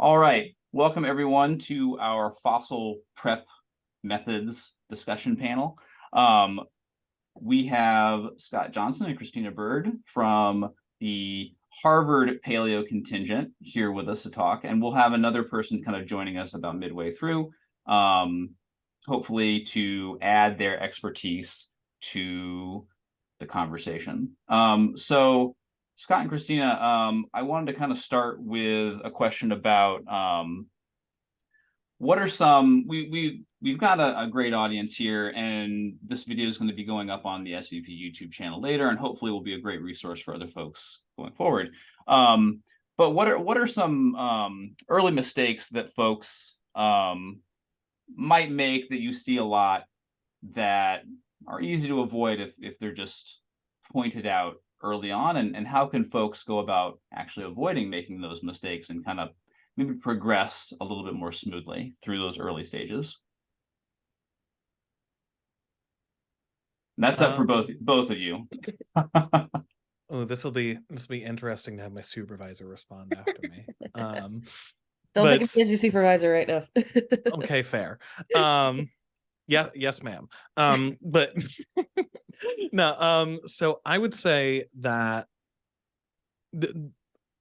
All right, welcome everyone to our fossil prep methods discussion panel. We have Scott Johnston and Christina Byrd from the Harvard Paleo contingent here with us to talk, and we'll have another person kind of joining us about midway through, hopefully to add their expertise to the conversation. So Scott and Christina, I wanted to kind of start with a question about what are some, we've got a great audience here, and this video is going to be going up on the SVP YouTube channel later, and hopefully will be a great resource for other folks going forward. But what are some early mistakes that folks might make that you see a lot that are easy to avoid if they're just pointed out early on, and how can folks go about actually avoiding making those mistakes and kind of maybe progress a little bit more smoothly through those early stages? And that's up for both of you. Oh, this will be interesting to have my supervisor respond after me. Don't think of me as your supervisor right now. Okay, fair. Yeah, yes, ma'am. But no, so I would say that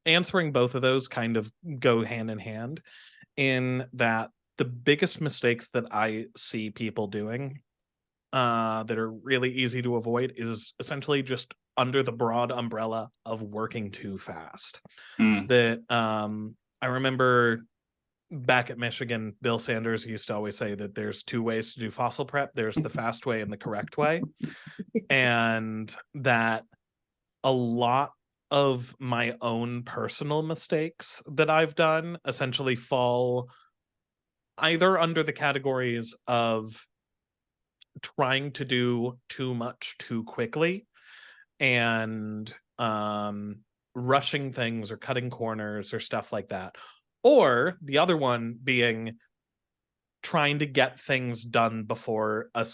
answering both of those kind of go hand in hand, in that the biggest mistakes that I see people doing that are really easy to avoid is essentially just under the broad umbrella of working too fast. That I remember back at Michigan, Bill Sanders used to always say that there's two ways to do fossil prep. There's the fast way and the correct way. And that a lot of my own personal mistakes that I've done essentially fall either under the categories of trying to do too much too quickly and rushing things or cutting corners or stuff like that. Or the other one being trying to get things done before a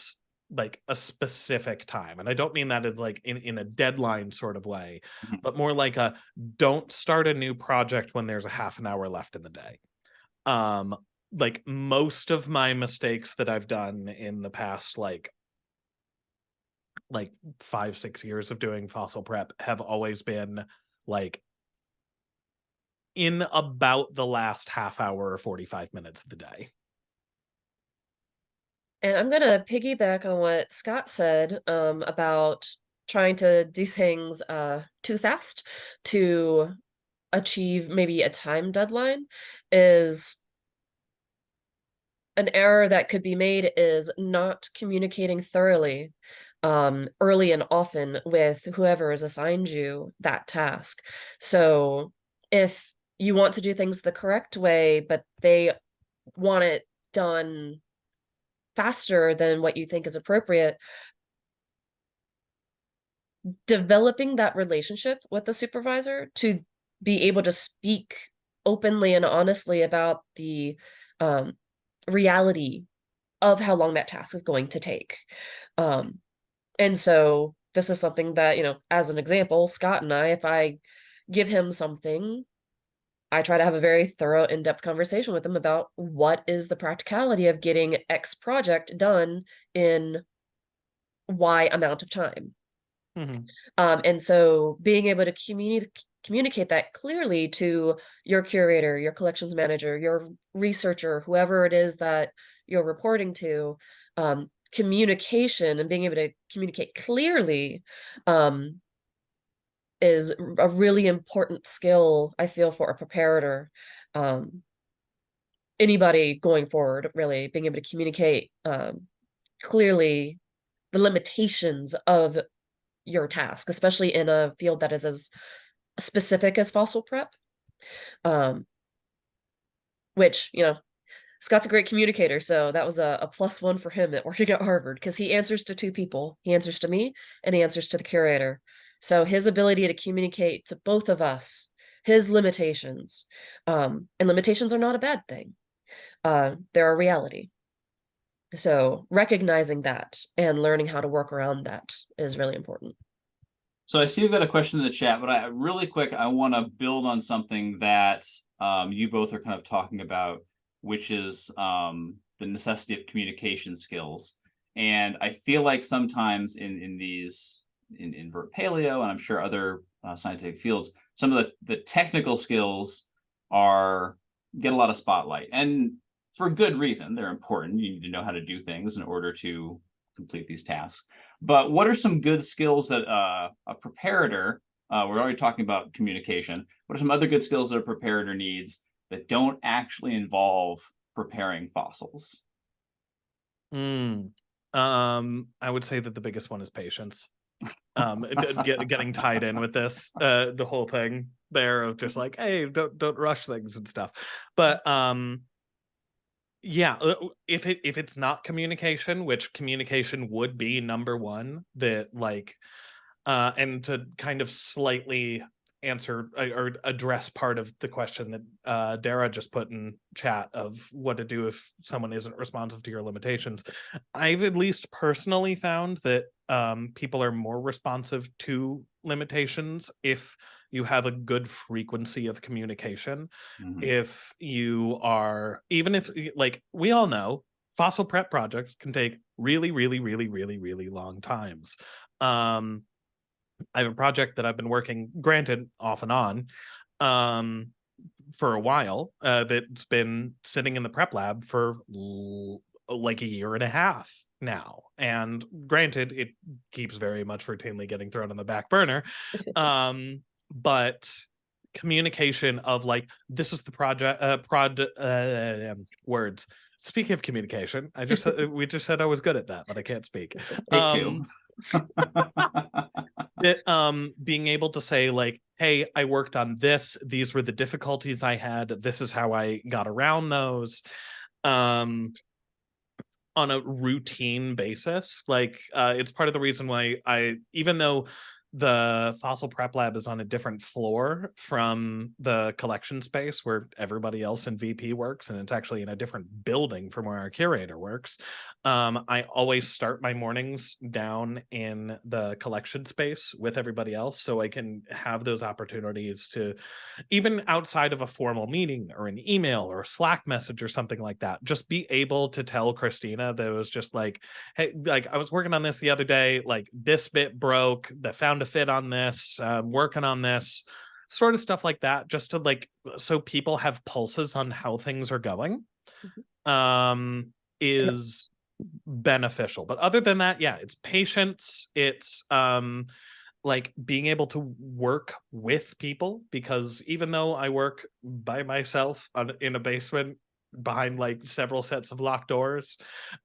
specific time. And I don't mean that as like in a deadline sort of way, but more like a don't start a new project when there's a half an hour left in the day. Like most of my mistakes that I've done in the past like 5-6 years of doing fossil prep have always been like in about the last half hour or 45 minutes of the day. And I'm gonna piggyback on what Scott said about trying to do things too fast to achieve maybe a time deadline. Is an error that could be made is not communicating thoroughly early and often with whoever has assigned you that task. So if you want to do things the correct way, but they want it done faster than what you think is appropriate, developing that relationship with the supervisor to be able to speak openly and honestly about the reality of how long that task is going to take. And so this is something that, as an example, Scott and I, if I give him something, I try to have a very thorough, in-depth conversation with him about what is the practicality of getting X project done in Y amount of time. And so being able to communicate that clearly to your curator, your collections manager, your researcher, whoever it is that you're reporting to, communication and being able to communicate clearly is a really important skill, I feel, for a preparator. Anybody going forward, really being able to communicate clearly the limitations of your task, especially in a field that is as specific as fossil prep. Which, Scott's a great communicator, so that was a +1 for him at working at Harvard, because he answers to two people. He answers to me, and he answers to the curator. So his ability to communicate to both of us, his limitations, and limitations are not a bad thing. They're a reality. So recognizing that and learning how to work around that is really important. So I see you've got a question in the chat, but really quick, I want to build on something that you both are kind of talking about, which is the necessity of communication skills. And I feel like sometimes in these in vert paleo, and I'm sure other scientific fields, some of the technical skills get a lot of spotlight, and for good reason. They're important. You need to know how to do things in order to complete these tasks. But what are some good skills that a preparator, we're already talking about communication, what are some other good skills that a preparator needs that don't actually involve preparing fossils? I would say that the biggest one is patience. Getting tied in with this, the whole thing there of just like, hey, don't rush things and stuff. But yeah, if it's not communication, which communication would be number one, that like, and to kind of slightly answer or address part of the question that Dara just put in chat of what to do if someone isn't responsive to your limitations. I've at least personally found that people are more responsive to limitations if you have a good frequency of communication. If you are, even if, like, we all know fossil prep projects can take really, really, really, really, really long times. I have a project that I've been working, granted, off and on, for a while, that's been sitting in the prep lab for like a year and a half now. And granted, it keeps very much routinely getting thrown on the back burner. But communication of like, this is the project, words. Speaking of communication, we just said I was good at that, but I can't speak. Take two. That being able to say like, hey, I worked on this, these were the difficulties I had, this is how I got around those, on a routine basis. Like it's part of the reason why even though the fossil prep lab is on a different floor from the collection space where everybody else in VP works, and it's actually in a different building from where our curator works, I always start my mornings down in the collection space with everybody else, so I can have those opportunities to, even outside of a formal meeting or an email or a Slack message or something like that, just be able to tell Christina that it was just like, hey, like, I was working on this the other day, like this bit broke, that found a fit on this, working on this, sort of stuff like that, just to like, so people have pulses on how things are going, is beneficial. But other than that, yeah, it's patience, it's like being able to work with people, because even though I work by myself in a basement behind like several sets of locked doors,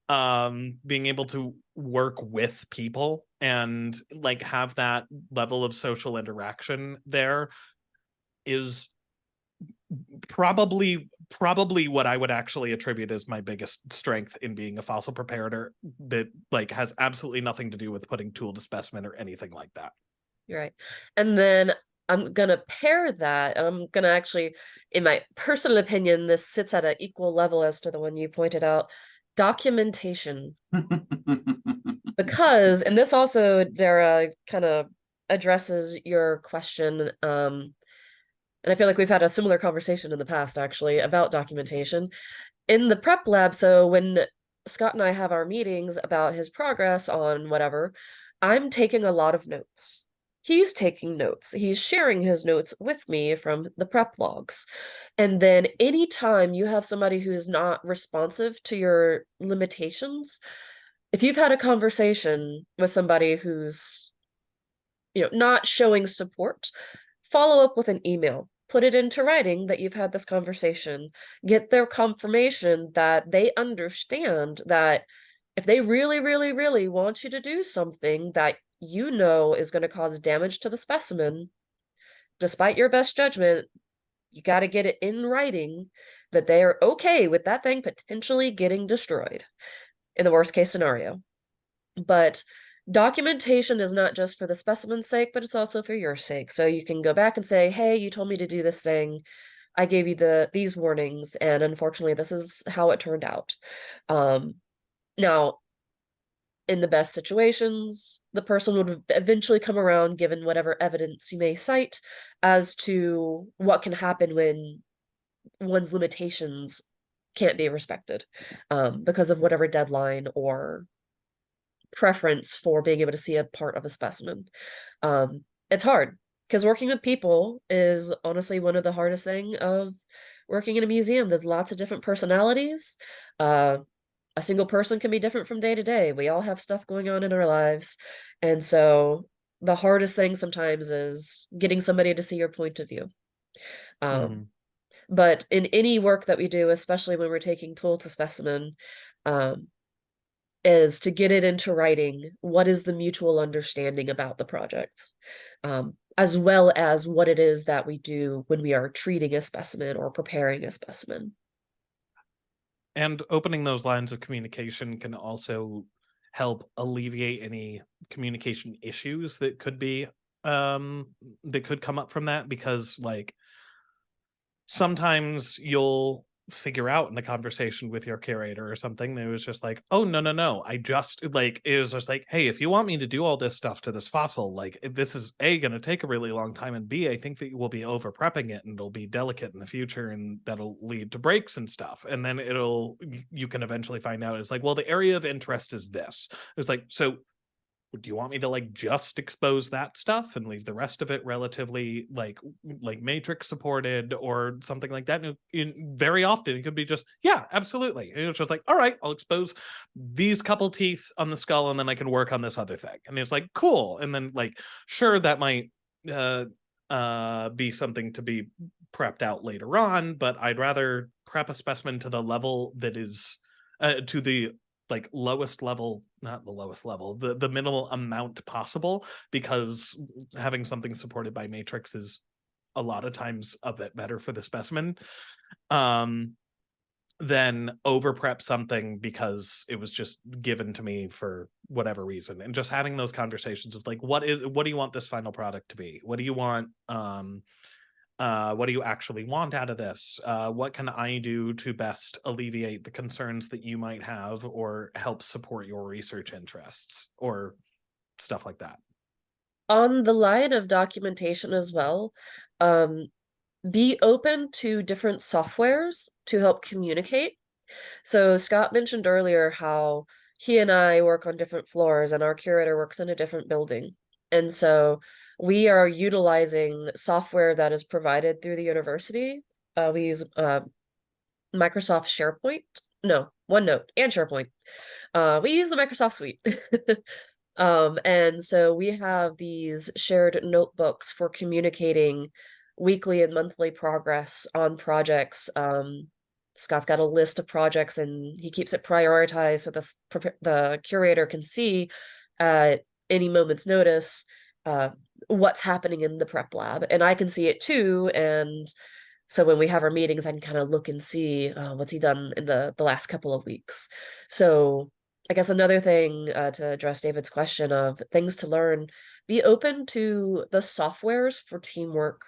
being able to work with people and like have that level of social interaction there is probably what I would actually attribute as my biggest strength in being a fossil preparator, that like has absolutely nothing to do with putting tool to specimen or anything like that. You're right. And then I'm gonna pair that. I'm gonna actually, in my personal opinion, this sits at an equal level as to the one you pointed out, documentation. Because, and this also, Dara, kind of addresses your question, and I feel like we've had a similar conversation in the past, actually, about documentation. In the prep lab, so when Scott and I have our meetings about his progress on whatever, I'm taking a lot of notes. He's taking notes. He's sharing his notes with me from the prep logs. And then anytime you have somebody who's not responsive to your limitations, if you've had a conversation with somebody who's, not showing support, follow up with an email. Put it into writing that you've had this conversation. Get their confirmation that they understand that if they really, really, really want you to do something that is going to cause damage to the specimen, despite your best judgment, you got to get it in writing that they are okay with that thing potentially getting destroyed in the worst case scenario. But documentation is not just for the specimen's sake, but it's also for your sake. So you can go back and say, hey, you told me to do this thing. I gave you these warnings, and unfortunately, this is how it turned out. Now, in the best situations, the person would eventually come around, given whatever evidence you may cite, as to what can happen when one's limitations can't be respected because of whatever deadline or preference for being able to see a part of a specimen. It's hard because working with people is honestly one of the hardest thing of working in a museum. There's lots of different personalities. A single person can be different from day to day. We all have stuff going on in our lives. And so the hardest thing sometimes is getting somebody to see your point of view. But in any work that we do, especially when we're taking tool to specimen, is to get it into writing. What is the mutual understanding about the project? As well as what it is that we do when we are treating a specimen or preparing a specimen. And opening those lines of communication can also help alleviate any communication issues that could be that could come up from that, because like sometimes you'll figure out in a conversation with your curator or something that was just like, oh no, I just like, it was just like, hey, if you want me to do all this stuff to this fossil, like this is A, gonna take a really long time, and B, I think that you will be over prepping it and it'll be delicate in the future and that'll lead to breaks and stuff. And then you can eventually find out it's like, well, the area of interest is this. It's like, so do you want me to like just expose that stuff and leave the rest of it relatively like matrix supported or something like that? And very often it could be just, yeah, absolutely. And it's just like, all right, I'll expose these couple teeth on the skull and then I can work on this other thing. And it's like, cool. And then like, sure, that might be something to be prepped out later on, but I'd rather prep a specimen to the level that is to the like lowest level, not the lowest level, the minimal amount possible, because having something supported by matrix is a lot of times a bit better for the specimen than over prep something because it was just given to me for whatever reason. And just having those conversations of like, what do you want this final product to be? What do you want? What do you actually want out of this? What can I do to best alleviate the concerns that you might have or help support your research interests or stuff like that? On the line of documentation as well, be open to different softwares to help communicate. So Scott mentioned earlier how he and I work on different floors and our curator works in a different building. And so we are utilizing software that is provided through the university. We use Microsoft SharePoint, no, OneNote and SharePoint. We use the Microsoft suite. And so we have these shared notebooks for communicating weekly and monthly progress on projects. Scott's got a list of projects and he keeps it prioritized so the curator can see at any moment's notice what's happening in the prep lab. And I can see it too. And so when we have our meetings, I can kind of look and see what's he done in the last couple of weeks. So I guess another thing to address David's question of things to learn, be open to the softwares for teamwork.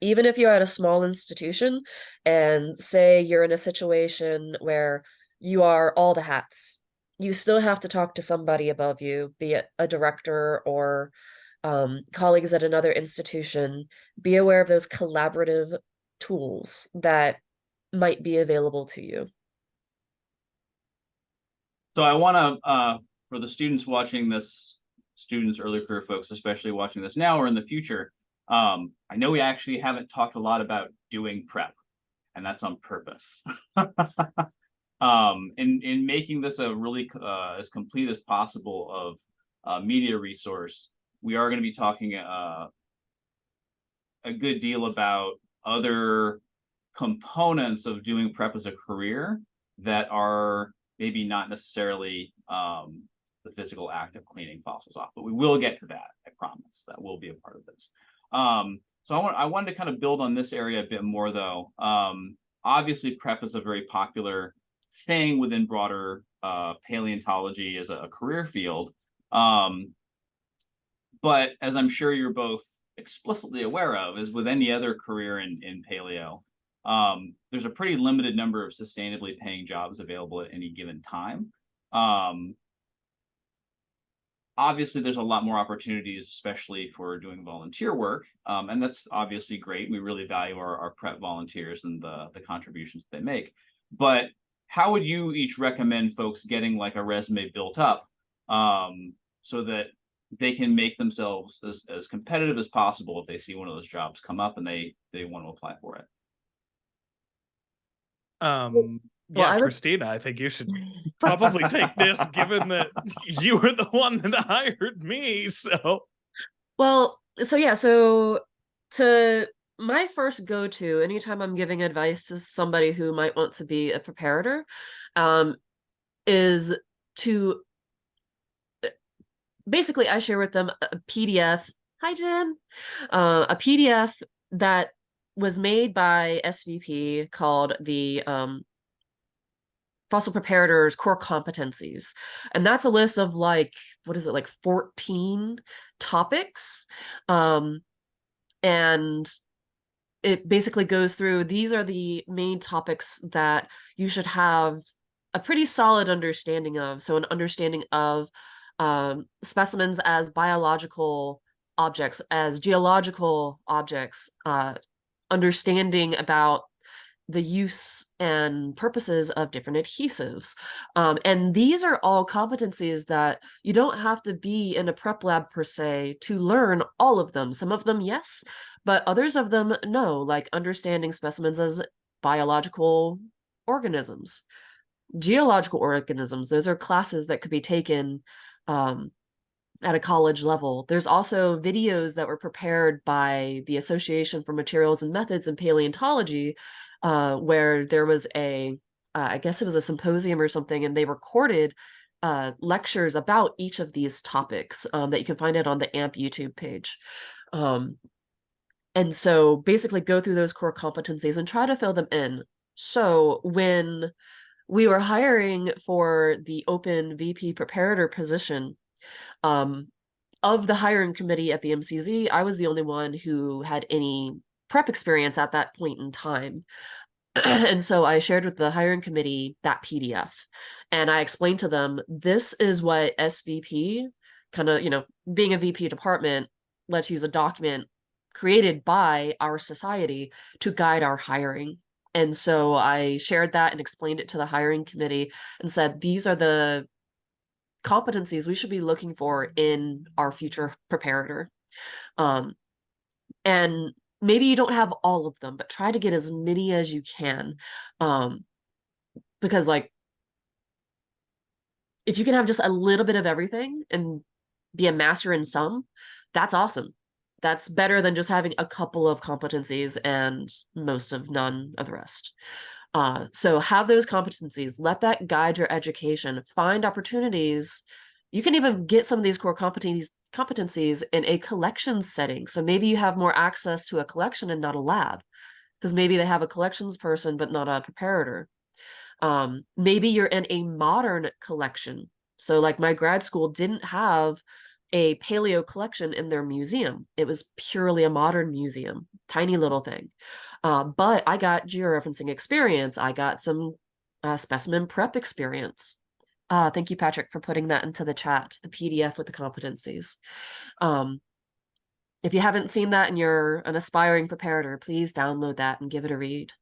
Even if you're at a small institution and say you're in a situation where you are all the hats, you still have to talk to somebody above you, be it a director or colleagues at another institution. Be aware of those collaborative tools that might be available to you. So I want to, for the students watching this, students, early career folks, especially watching this now or in the future, I know we actually haven't talked a lot about doing prep, and that's on purpose. In making this a really as complete as possible of media resource, we are going to be talking a good deal about other components of doing prep as a career that are maybe not necessarily the physical act of cleaning fossils off, but we will get to that. I promise that will be a part of this. So I wanted to kind of build on this area a bit more, though. Obviously, prep is a very popular thing within broader paleontology as a career field. But as I'm sure you're both explicitly aware of, is with any other career in paleo, there's a pretty limited number of sustainably paying jobs available at any given time. obviously there's a lot more opportunities, especially for doing volunteer work. And that's obviously great. We really value our prep volunteers and the contributions they make. But how would you each recommend folks getting like a resume built up so that they can make themselves as competitive as possible if they see one of those jobs come up and they want to apply for it? Well, I would Christina, I think you should probably take this, given that you were the one that hired me. So to my first go-to anytime I'm giving advice to somebody who might want to be a preparator, is to basically I share with them a PDF. Hi, Jen. A PDF that was made by SVP called the Fossil Preparators Core Competencies. And that's a list of like, what is it, like 14 topics. And it basically goes through, these are the main topics that you should have a pretty solid understanding of. So an understanding of specimens as biological objects, as geological objects, understanding about the use and purposes of different adhesives. And these are all competencies that you don't have to be in a prep lab per se to learn all of them. Some of them, yes, but others of them, no, like understanding specimens as biological organisms, geological organisms. Those are classes that could be taken at a college level. There's also videos that were prepared by the Association for Materials and Methods in Paleontology, where there was I guess it was a symposium or something, and they recorded lectures about each of these topics that you can find it on the AMP YouTube page. And so basically go through those core competencies and try to fill them in. So when we were hiring for the open VP preparator position, of the hiring committee at the MCZ, I was the only one who had any prep experience at that point in time. And so I shared with the hiring committee that PDF, and I explained to them, this is what SVP kind of, being a VP department, let's use a document created by our society to guide our hiring. And so I shared that and explained it to the hiring committee and said, these are the competencies we should be looking for in our future preparator. And maybe you don't have all of them, but try to get as many as you can. Because like, if you can have just a little bit of everything and be a master in some, that's awesome. That's better than just having a couple of competencies and most of none of the rest. So have those competencies, let that guide your education, find opportunities. You can even get some of these core competencies in a collections setting. So maybe you have more access to a collection and not a lab, because maybe they have a collections person, but not a preparator. Maybe you're in a modern collection. So like my grad school didn't have a paleo collection in their museum. It was purely a modern museum, tiny little thing. But I got georeferencing experience. I got some specimen prep experience. Thank you, Patrick, for putting that into the chat, the PDF with the competencies. If you haven't seen that and you're an aspiring preparator, please download that and give it a read.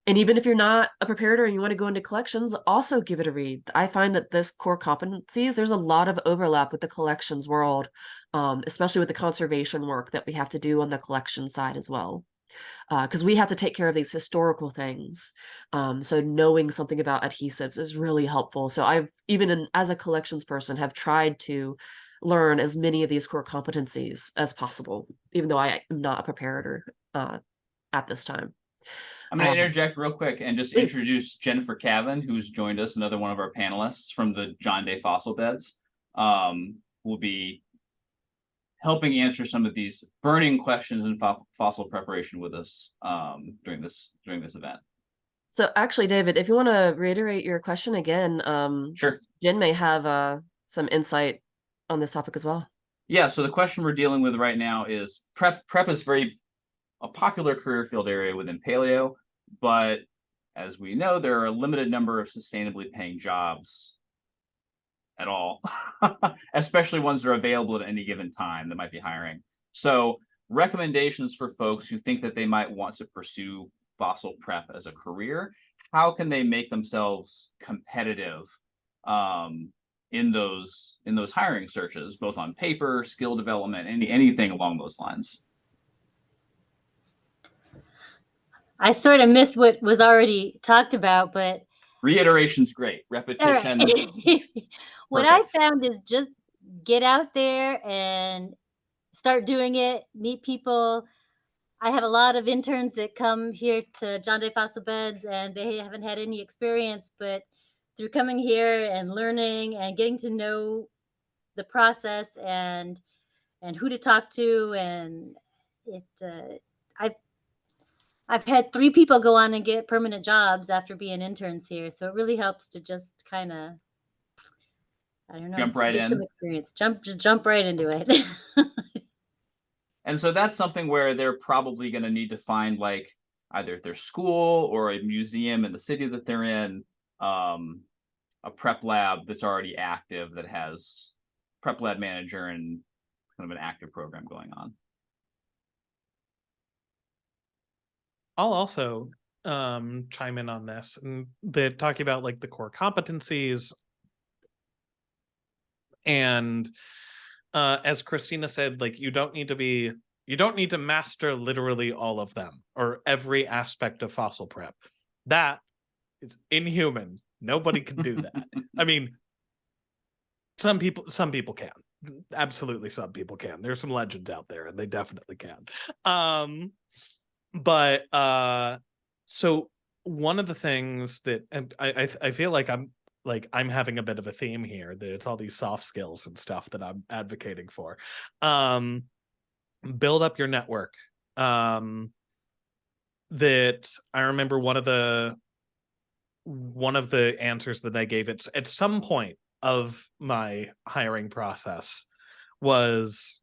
And even if you're not a preparator and you want to go into collections, also give it a read. I find that this core competencies, there's a lot of overlap with the collections world, especially with the conservation work that we have to do on the collection side as well. Because we have to take care of these historical things. So knowing something about adhesives is really helpful. So I've, as a collections person, have tried to learn as many of these core competencies as possible, even though I am not a preparator at this time. I'm going to interject real quick and just please introduce Jennifer Cavin, who's joined us, another one of our panelists from the John Day Fossil Beds. Will be helping answer some of these burning questions in fossil preparation with us during this event. So actually, David, if you want to reiterate your question again, sure. Jen may have some insight on this topic as well. Yeah, so the question we're dealing with right now is prep is a popular career field area within paleo, but as we know, there are a limited number of sustainably paying jobs at all, especially ones that are available at any given time that might be hiring. So recommendations for folks who think that they might want to pursue fossil prep as a career, how can they make themselves competitive in those hiring searches, both on paper, skill development, anything along those lines? I sort of missed what was already talked about, but Reiteration's great. Repetition. What I found is just get out there and start doing it, meet people. I have a lot of interns that come here to John Day Fossil Beds and they haven't had any experience, but through coming here and learning and getting to know the process and who to talk to, and I've had 3 people go on and get permanent jobs after being interns here. So it really helps to just kind of, I don't know, jump right get in. some experience. Just jump right into it. And so that's something where they're probably going to need to find like either their school or a museum in the city that they're in, a prep lab that's already active that has prep lab manager and kind of an active program going on. I'll also chime in on this, and they're talking about like the core competencies, and as Christina said, like you don't need to master literally all of them or every aspect of fossil prep. That is inhuman. Nobody can do that. I mean, some people can. Absolutely, some people can. There's some legends out there, and they definitely can. But so one of the things that, and I feel like I'm having a bit of a theme here, that it's all these soft skills and stuff that I'm advocating for. Build up your network. That I remember one of the answers that I gave at some point of my hiring process was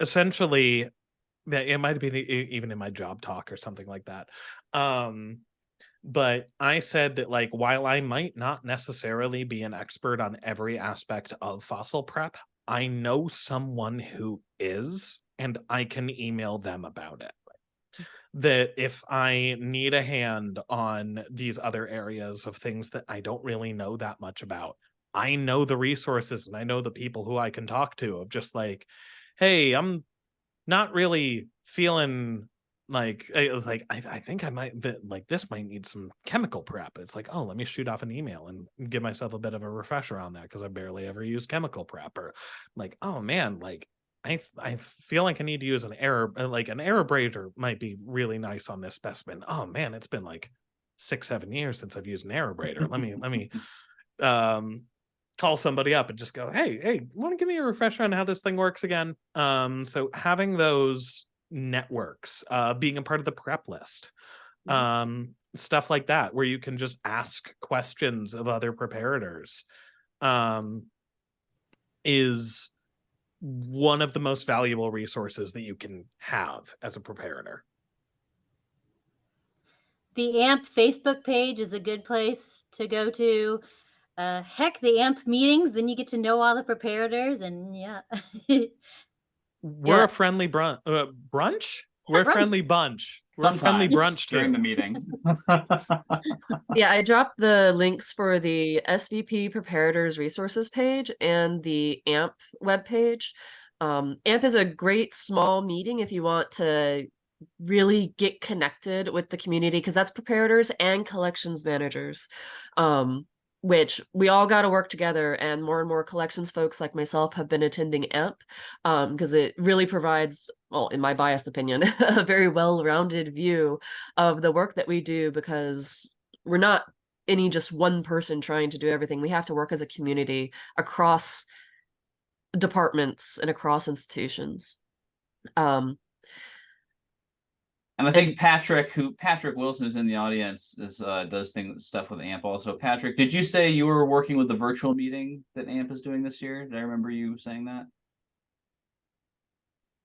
essentially, it might have been even in my job talk or something like that. But I said that, like, while I might not necessarily be an expert on every aspect of fossil prep, I know someone who is, and I can email them about it. That if I need a hand on these other areas of things that I don't really know that much about, I know the resources and I know the people who I can talk to, of just like, hey, I'm not really feeling like I think I might, like, this might need some chemical prep. It's like, oh, let me shoot off an email and give myself a bit of a refresher on that, because I barely ever use chemical prep. Or like, oh man, like I feel like I need to use an air, like an aerobrator might be really nice on this specimen. Oh man, it's been like 6-7 years since I've used an aerobrator. Let me call somebody up and just go, hey, want to give me a refresher on how this thing works again? So having those networks, being a part of the prep list, stuff like that, where you can just ask questions of other preparators, is one of the most valuable resources that you can have as a preparator. The AMP Facebook page is a good place to go to. Heck, the AMP meetings, then you get to know all the preparators, and yeah. We're Yeah. a friendly brunch. We're a Brunch. friendly bunch. We're a friendly Sometimes brunch during the too. meeting. Yeah, I dropped the links for the SVP Preparators Resources page and the AMP webpage. AMP is a great small meeting if you want to really get connected with the community, because that's preparators and collections managers, which we all got to work together, and more collections folks like myself have been attending AMP because it really provides, well, in my biased opinion, a very well-rounded view of the work that we do, because we're not any just one person trying to do everything. We have to work as a community across departments and across institutions. And I think Patrick Wilson is in the audience, does stuff with AMP also. Patrick, did you say you were working with the virtual meeting that AMP is doing this year? Did I remember you saying that?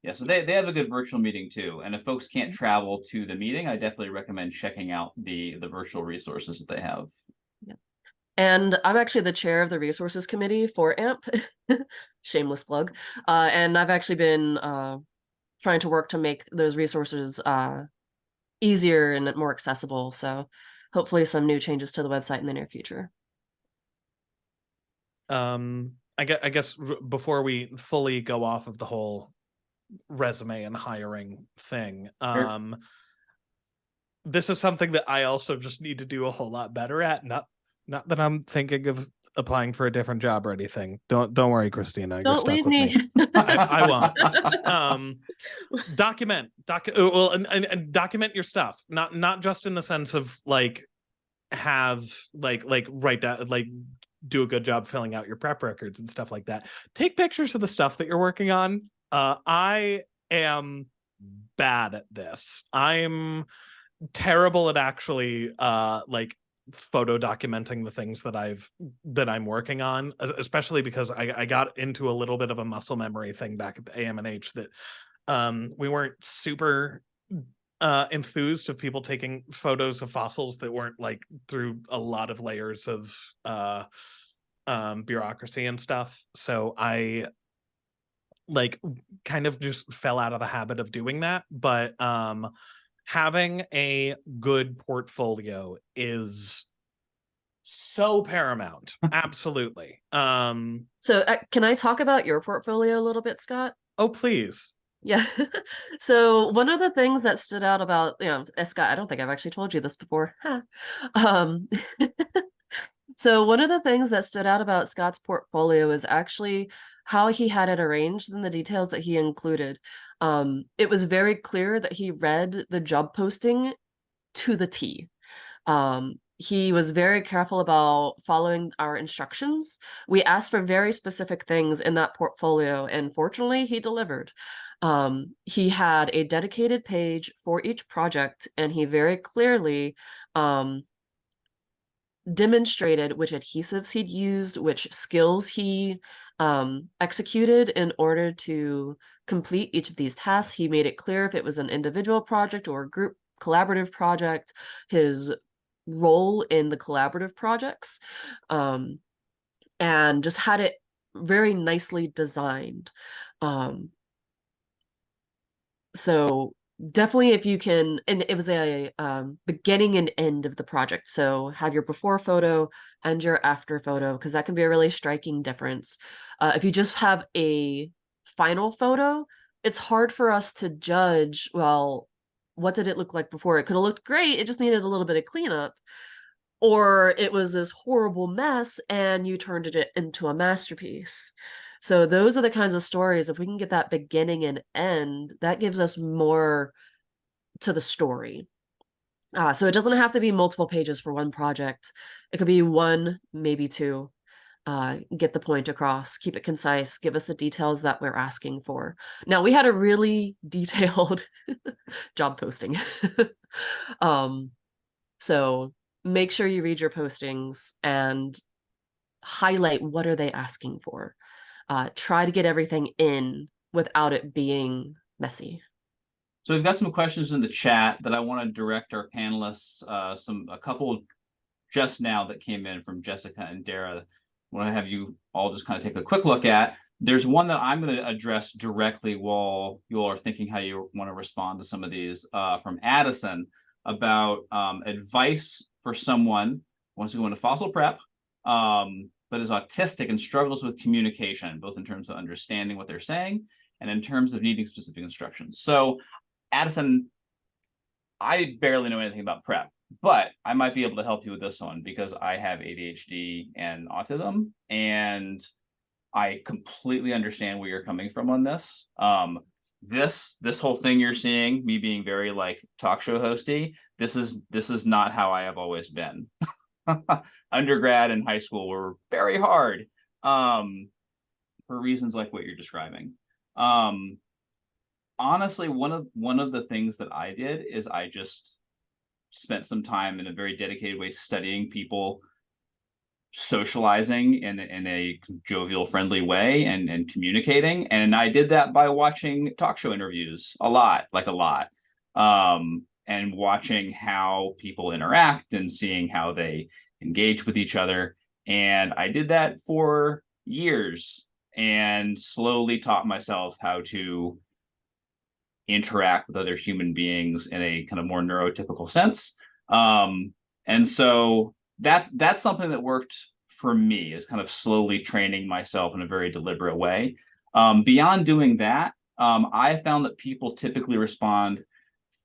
Yeah, so they have a good virtual meeting too. And if folks can't travel to the meeting, I definitely recommend checking out the virtual resources that they have. Yeah. And I'm actually the chair of the resources committee for AMP. Shameless plug. And I've actually been trying to work to make those resources easier and more accessible. So hopefully some new changes to the website in the near future. I guess before we fully go off of the whole resume and hiring thing, this is something that I also just need to do a whole lot better at. Not that I'm thinking of applying for a different job or anything. Don't worry, Christina. You're Don't stuck leave with me. I won't. Document and document your stuff. Not just in the sense of like have like write down like do a good job filling out your prep records and stuff like that. Take pictures of the stuff that you're working on. I am bad at this. I'm terrible at actually like photo documenting the things that I'm working on, especially because I got into a little bit of a muscle memory thing back at the AMNH that we weren't super enthused of people taking photos of fossils that weren't like through a lot of layers of bureaucracy and stuff. So I like kind of just fell out of the habit of doing that. But having a good portfolio is so paramount. Absolutely. So can I talk about your portfolio a little bit, Scott? Oh, please. Yeah. So one of the things that stood out about, Scott, I don't think I've actually told you this before. So one of the things that stood out about Scott's portfolio is actually how he had it arranged and the details that he included. It was very clear that he read the job posting to the T. He was very careful about following our instructions. We asked for very specific things in that portfolio, and fortunately, he delivered. He had a dedicated page for each project, and he very clearly demonstrated which adhesives he'd used, which skills he executed in order to complete each of these tasks. He made it clear if it was an individual project or a group collaborative project, his role in the collaborative projects, and just had it very nicely designed. So definitely if you can, and it was a beginning and end of the project. So have your before photo and your after photo, because that can be a really striking difference. If you just have a final photo, it's hard for us to judge, well, what did it look like before? It could have looked great. It just needed a little bit of cleanup. Or it was this horrible mess and you turned it into a masterpiece. So those are the kinds of stories, if we can get that beginning and end, that gives us more to the story. So it doesn't have to be multiple pages for one project. It could be one, maybe two. Get the point across, keep it concise, give us the details that we're asking for. Now, we had a really detailed job posting. So make sure you read your postings and highlight what are they asking for. Try to get everything in without it being messy. So we've got some questions in the chat that I want to direct our panelists, a couple just now that came in from Jessica and Dara. I want to have you all just kind of take a quick look at. There's one that I'm going to address directly while you all are thinking how you want to respond to some of these, from Addison, about advice for someone who wants to go into fossil prep, but is autistic and struggles with communication, both in terms of understanding what they're saying and in terms of needing specific instructions. So Addison, I barely know anything about prep, but I might be able to help you with this one because I have ADHD and autism, and I completely understand where you're coming from on this. This whole thing you're seeing, me being very like talk show hosty, this is not how I have always been. Undergrad and high school were very hard for reasons like what you're describing. Honestly, one of the things that I did is I just spent some time in a very dedicated way studying people socializing in a jovial, friendly way and communicating. And I did that by watching talk show interviews a lot. And watching how people interact and seeing how they engage with each other. And I did that for years and slowly taught myself how to interact with other human beings in a kind of more neurotypical sense. And so that's something that worked for me, is kind of slowly training myself in a very deliberate way. Beyond doing that, I found that people typically respond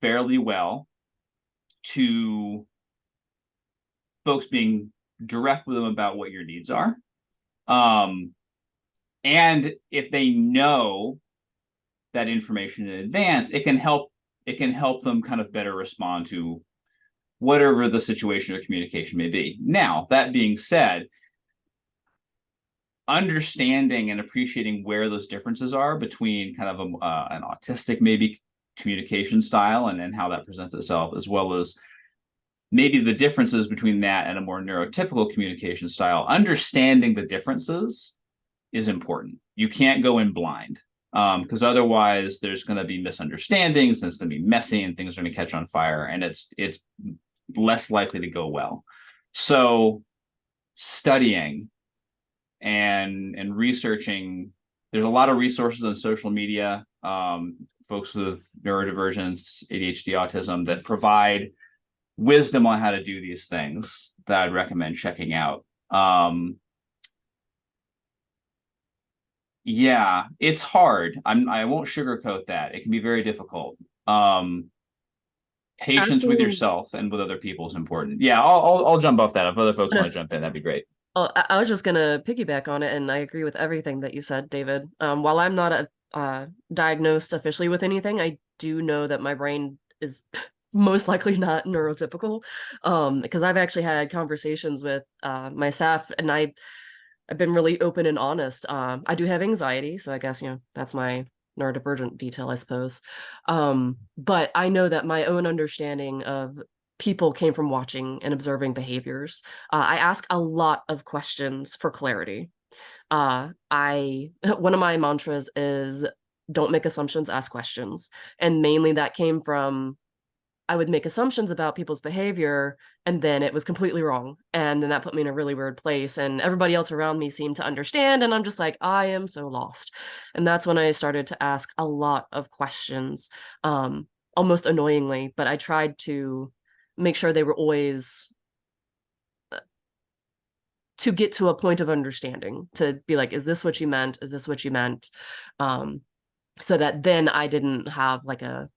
fairly well to folks being direct with them about what your needs are. And if they know that information in advance, it can help them kind of better respond to whatever the situation or communication may be. Now, that being said, understanding and appreciating where those differences are between kind of an autistic maybe communication style and how that presents itself, as well as maybe the differences between that and a more neurotypical communication style, understanding the differences is important. You can't go in blind, because otherwise there's going to be misunderstandings, and it's going to be messy, and things are going to catch on fire, and it's less likely to go well. So studying and researching, there's a lot of resources on social media, folks with neurodivergence, ADHD, autism, that provide wisdom on how to do these things that I'd recommend checking out. Yeah, it's hard. I won't sugarcoat that. It can be very difficult. Patience with yourself and with other people is important. Yeah, I'll jump off that. If other folks want to jump in, that'd be great. Oh, I was just gonna piggyback on it, and I agree with everything that you said, David. While I'm not diagnosed officially with anything, I do know that my brain is most likely not neurotypical, because I've actually had conversations with my staff, and I've been really open and honest. I do have anxiety, so I guess, that's my neurodivergent detail, I suppose. But I know that my own understanding of people came from watching and observing behaviors. I ask a lot of questions for clarity. One of my mantras is don't make assumptions, ask questions. And mainly that came from, I would make assumptions about people's behavior, and then it was completely wrong. And then that put me in a really weird place, and everybody else around me seemed to understand. And I'm just like, I am so lost. And that's when I started to ask a lot of questions, almost annoyingly, but I tried to make sure they were always to get to a point of understanding, to be like, is this what you meant? Is this what you meant? So that then I didn't have like an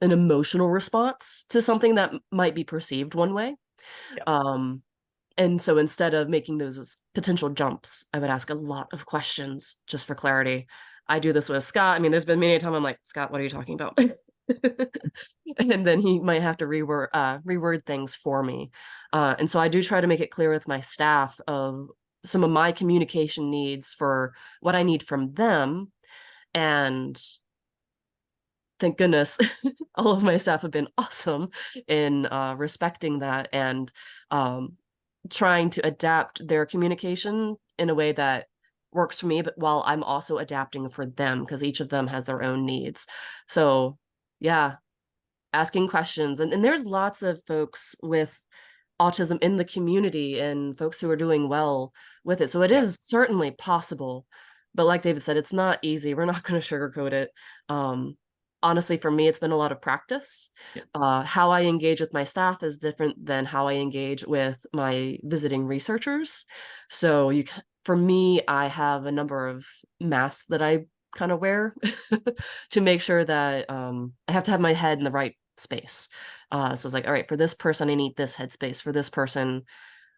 emotional response to something that might be perceived one way. Yeah. And so instead of making those potential jumps, I would ask a lot of questions just for clarity. I do this with Scott. I mean, there's been many times I'm like, Scott, what are you talking about? And then he might have to reword things for me. And so I do try to make it clear with my staff of some of my communication needs for what I need from them. And thank goodness, all of my staff have been awesome in respecting that and trying to adapt their communication in a way that works for me, but while I'm also adapting for them, because each of them has their own needs. So yeah, asking questions. And there's lots of folks with autism in the community and folks who are doing well with it. So it is certainly possible. But like David said, it's not easy. We're not going to sugarcoat it. Honestly, for me, it's been a lot of practice. Yeah. How I engage with my staff is different than how I engage with my visiting researchers. So for me, I have a number of masks that I kind of wear to make sure that I have to have my head in the right space. So it's like, all right, for this person, I need this headspace. For this person,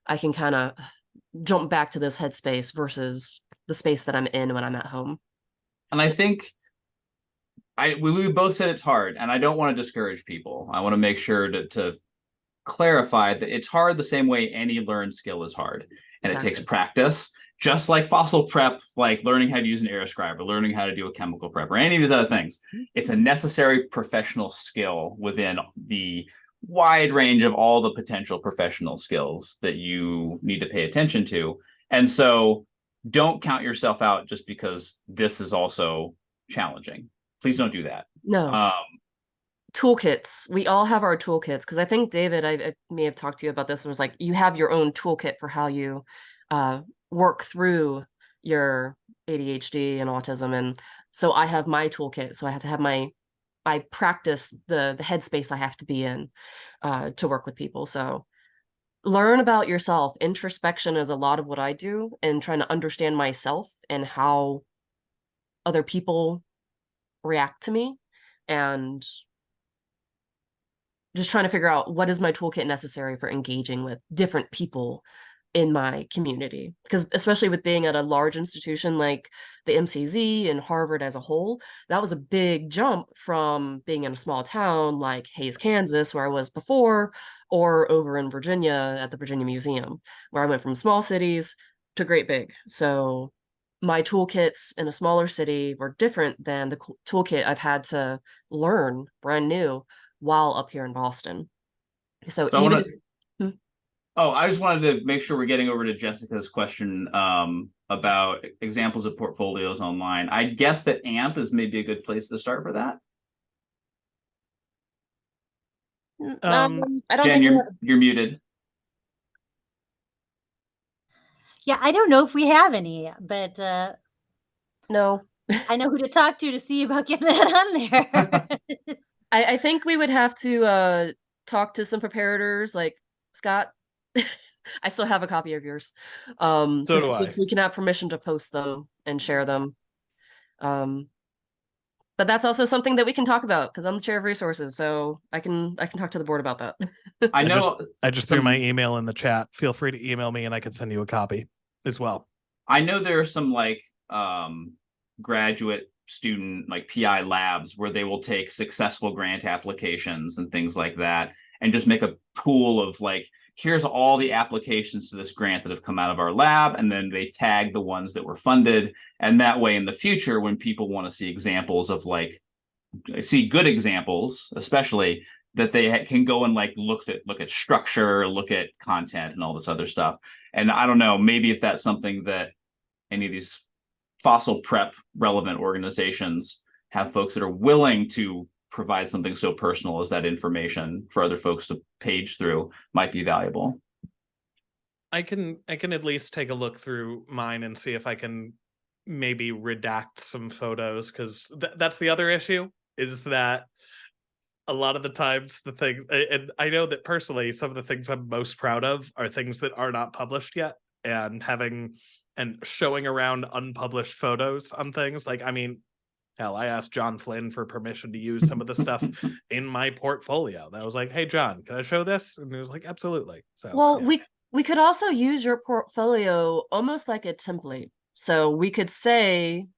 I can kind of jump back to this headspace versus the space that I'm in when I'm at home. And I think we both said it's hard, and I don't want to discourage people. I want to make sure to clarify that it's hard the same way any learned skill is hard, and Exactly. It takes practice. Just like fossil prep, like learning how to use an aeroscribe or learning how to do a chemical prep or any of these other things, it's a necessary professional skill within the wide range of all the potential professional skills that you need to pay attention to. And so don't count yourself out just because this is also challenging. Please don't do that. No. toolkits. We all have our toolkits, because I think, David, I may have talked to you about this, and was like, you have your own toolkit for how you work through your ADHD and autism. And so I have my toolkit. So I have to have I practice the headspace I have to be in to work with people. So learn about yourself. Introspection is a lot of what I do, and trying to understand myself and how other people react to me, and just trying to figure out what is my toolkit necessary for engaging with different people in my community. Because especially with being at a large institution like the MCZ and Harvard as a whole, that was a big jump from being in a small town like Hayes, Kansas, where I was before, or over in Virginia at the Virginia Museum, where I went from small cities to great big. So my toolkits in a smaller city were different than the toolkit I've had to learn brand new while up here in Boston. So even I just wanted to make sure we're getting over to Jessica's question about examples of portfolios online. I guess that AMP is maybe a good place to start for that. I don't Jen, think you're muted. Yeah, I don't know if we have any, but no. I know who to talk to see about getting that on there. I think we would have to talk to some preparators like Scott. I still have a copy of yours. So to do see I. if we can have permission to post them and share them. But that's also something that we can talk about, because I'm the chair of resources, so I can talk to the board about that. I know. I just threw my email in the chat. Feel free to email me and I can send you a copy as well. I know there are some like graduate student like PI labs where they will take successful grant applications and things like that and just make a pool of like, here's all the applications to this grant that have come out of our lab, and then they tag the ones that were funded. And that way in the future, when people want to see examples of like, see good examples, especially, that they can go and like look at structure, look at content and all this other stuff. And I don't know, maybe if that's something that any of these fossil prep relevant organizations have folks that are willing to provide something so personal as that information for other folks to page through, might be valuable. I can at least take a look through mine and see if I can maybe redact some photos, because that's the other issue, is that a lot of the times the things, and I know that personally some of the things I'm most proud of are things that are not published yet, and having and showing around unpublished photos on things. Like, I mean, hell, I asked John Flynn for permission to use some of the stuff in my portfolio. That was like, hey, John, can I show this? And he was like, absolutely. So, well, yeah. we could also use your portfolio almost like a template. So we could say,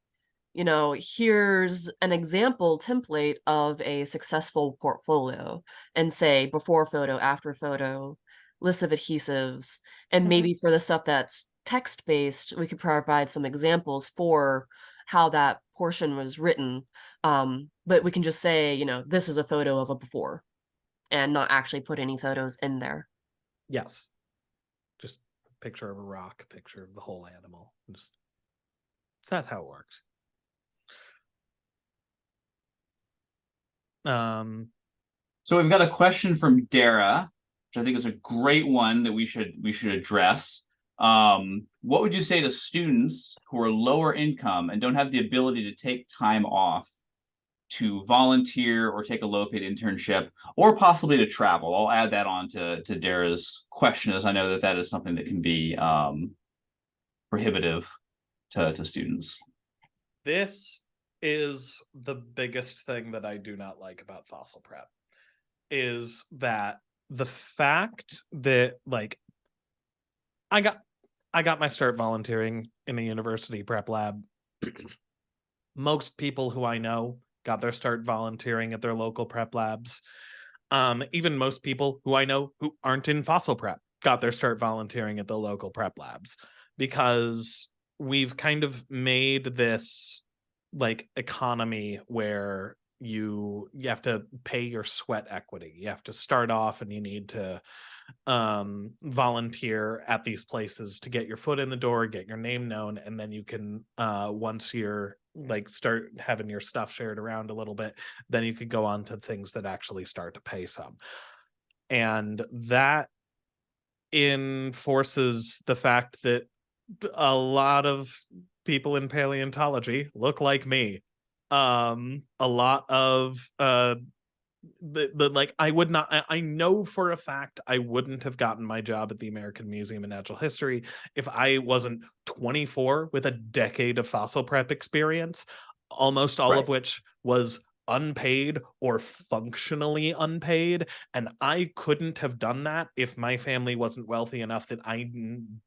you know, here's an example template of a successful portfolio, and say before photo, after photo, list of adhesives. And maybe for the stuff that's text-based, we could provide some examples for how that portion was written. But we can just say, you know, this is a photo of a before, and not actually put any photos in there. Yes. Just a picture of a rock, picture of the whole animal. Just, that's how it works. So we've got a question from Dara, which I think is a great one that we should address. What would you say to students who are lower income and don't have the ability to take time off to volunteer or take a low-paid internship, or possibly to travel? I'll add that on to Dara's question, as I know that is something that can be prohibitive to students. This is the biggest thing that I do not like about fossil prep, is that the fact that, like, I got my start volunteering in a university prep lab. Most people who I know got their start volunteering at their local prep labs. Even most people who I know who aren't in fossil prep got their start volunteering at the local prep labs, because we've kind of made this like economy where you have to pay your sweat equity. You have to start off and you need to volunteer at these places to get your foot in the door, get your name known, and then you can once you're like start having your stuff shared around a little bit, then you could go on to things that actually start to pay some. And that enforces the fact that a lot of people in paleontology look like me. A lot of the like I know for a fact I wouldn't have gotten my job at the American Museum of Natural History if I wasn't 24 with a decade of fossil prep experience, almost all of which was unpaid or functionally unpaid. And I couldn't have done that if my family wasn't wealthy enough that I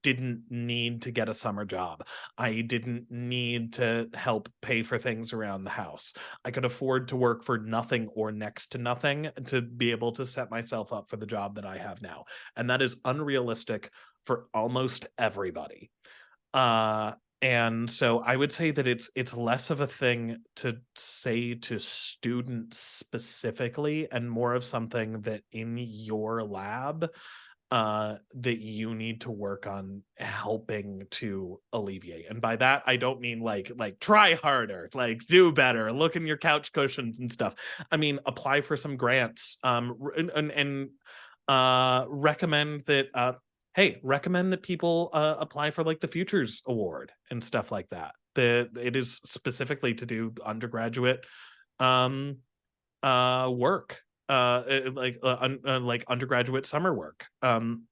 didn't need to get a summer job. I didn't need to help pay for things around the house. I could afford to work for nothing or next to nothing to be able to set myself up for the job that I have now. And that is unrealistic for almost everybody. And so I would say that it's less of a thing to say to students specifically and more of something that in your lab that you need to work on helping to alleviate. And by that I don't mean like try harder, like do better, look in your couch cushions and stuff. I mean apply for some grants, and recommend that recommend that people apply for like the Futures Award and stuff like that. It is specifically to do undergraduate work, like undergraduate summer work. And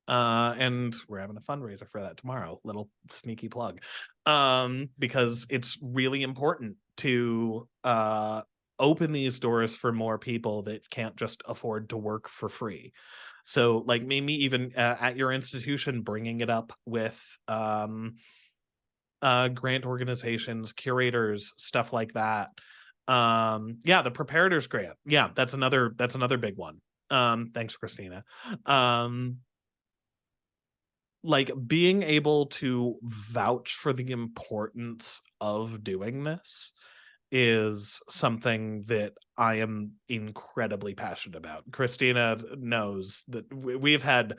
we're having a fundraiser for that tomorrow. Little sneaky plug, because it's really important to open these doors for more people that can't just afford to work for free. So like maybe even at your institution, bringing it up with grant organizations, curators, stuff like that. The Preparators Grant. Yeah, that's another big one. Thanks, Christina. Like being able to vouch for the importance of doing this is something that I am incredibly passionate about. Christina knows that we've had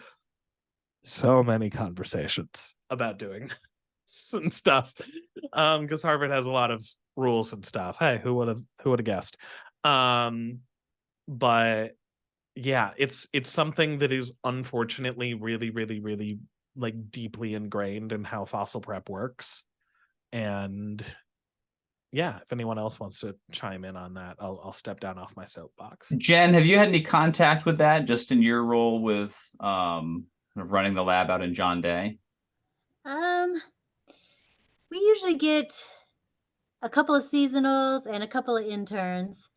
so many conversations about doing this and stuff, because Harvard has a lot of rules and stuff. Hey, who would have guessed? But yeah, it's something that is unfortunately really, really, really like deeply ingrained in how fossil prep works. And yeah, if anyone else wants to chime in on that, I'll step down off my soapbox. Jen, have you had any contact with that just in your role with running the lab out in John Day? We usually get a couple of seasonals and a couple of interns.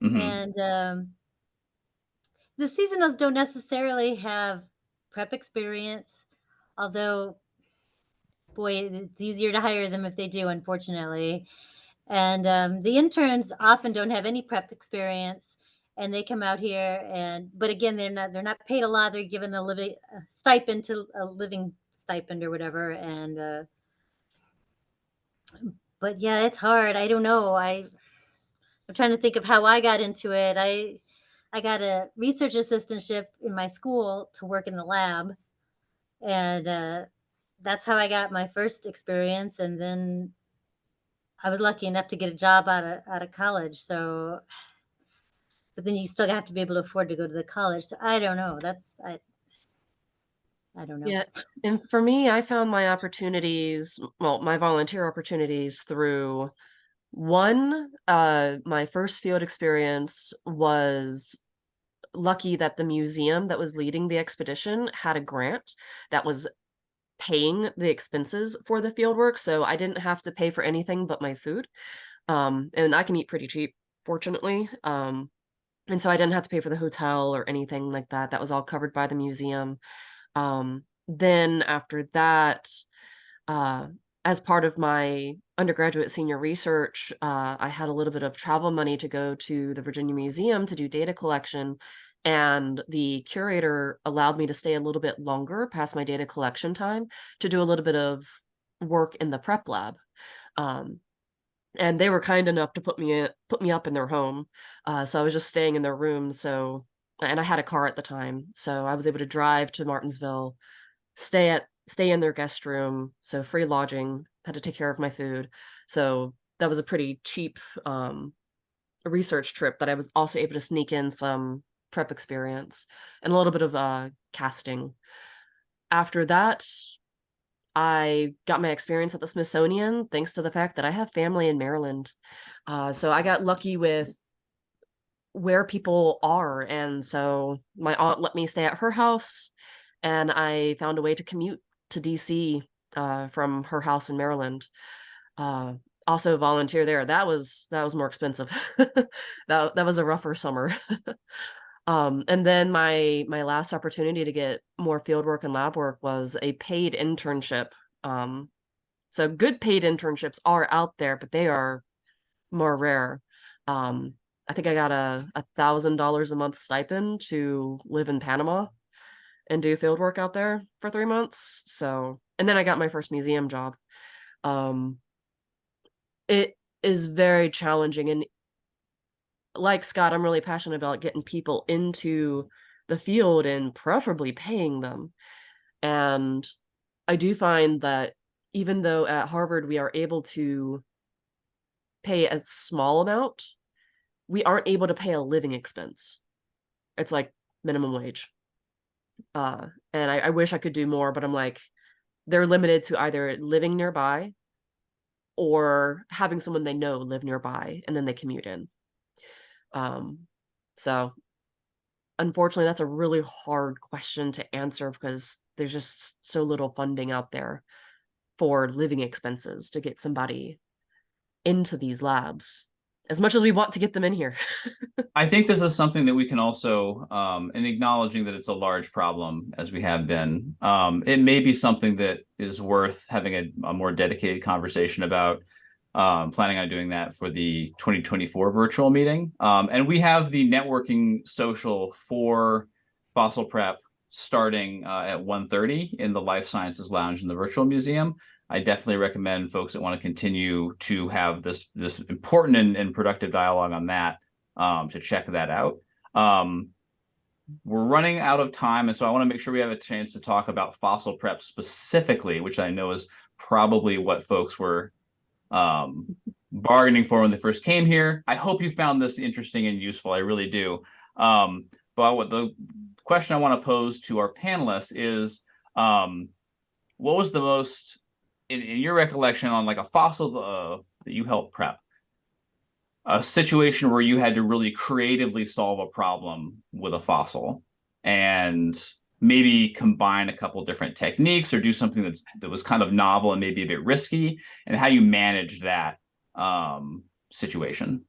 And the seasonals don't necessarily have prep experience, although boy, it's easier to hire them if they do, unfortunately. And the interns often don't have any prep experience, and they come out here but again, they're not paid a lot. They're given a living stipend or whatever. And but yeah, it's hard. I don't know. I'm trying to think of how I got into it. I got a research assistantship in my school to work in the lab, and that's how I got my first experience. And then I was lucky enough to get a job out of college. So, but then you still have to be able to afford to go to the college. So I don't know. I don't know. Yeah. And for me, I found my opportunities, my volunteer opportunities through one, my first field experience was lucky that the museum that was leading the expedition had a grant that was paying the expenses for the field work. So I didn't have to pay for anything but my food. And I can eat pretty cheap, fortunately. And so I didn't have to pay for the hotel or anything like that. That was all covered by the museum. Then after that, as part of my undergraduate senior research, I had a little bit of travel money to go to the Virginia Museum to do data collection. And the curator allowed me to stay a little bit longer past my data collection time to do a little bit of work in the prep lab. and they were kind enough to put me up in their home. So I was just staying in their room. So, and I had a car at the time, so I was able to drive to Martinsville, stay in their guest room, so free lodging, had to take care of my food. So that was a pretty cheap research trip that I was also able to sneak in some prep experience and a little bit of casting. After that, I got my experience at the Smithsonian thanks to the fact that I have family in Maryland. So I got lucky with where people are. And so my aunt let me stay at her house, and I found a way to commute to DC from her house in Maryland. Also volunteer there. That was more expensive. That was a rougher summer. And then my last opportunity to get more field work and lab work was a paid internship. So good paid internships are out there, but they are more rare. I think I got a $1,000 a month stipend to live in Panama and do field work out there for 3 months. So, and then I got my first museum job. It is very challenging, and like Scott, I'm really passionate about getting people into the field and preferably paying them. And I do find that even though at Harvard we are able to pay a small amount, we aren't able to pay a living expense. It's like minimum wage. And I wish I could do more, but I'm like, they're limited to either living nearby or having someone they know live nearby, and then they commute in. So unfortunately, that's a really hard question to answer because there's just so little funding out there for living expenses to get somebody into these labs, as much as we want to get them in here. I think this is something that we can also, in acknowledging that it's a large problem, as we have been, it may be something that is worth having a more dedicated conversation about. Planning on doing that for the 2024 virtual meeting. And we have the networking social for fossil prep starting at 1:30 in the Life Sciences Lounge in the Virtual Museum. I definitely recommend folks that want to continue to have this important and productive dialogue on that to check that out. We're running out of time, and so I want to make sure we have a chance to talk about fossil prep specifically, which I know is probably what folks were bargaining for when they first came here. I hope you found this interesting and useful. I really do. But what the question I want to pose to our panelists is, what was the most, in your recollection, on like a fossil that you helped prep, a situation where you had to really creatively solve a problem with a fossil and maybe combine a couple different techniques or do something that was kind of novel and maybe a bit risky, and how you manage that situation?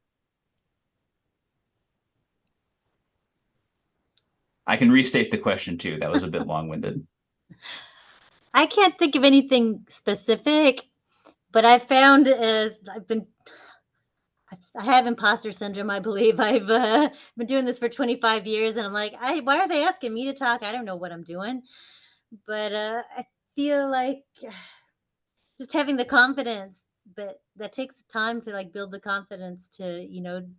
I can restate the question too. That was a bit long-winded. I can't think of anything specific, but I found I have imposter syndrome, I believe. I've been doing this for 25 years, and I'm like, why are they asking me to talk? I don't know what I'm doing. But I feel like just having the confidence, but that takes time to like build the confidence to,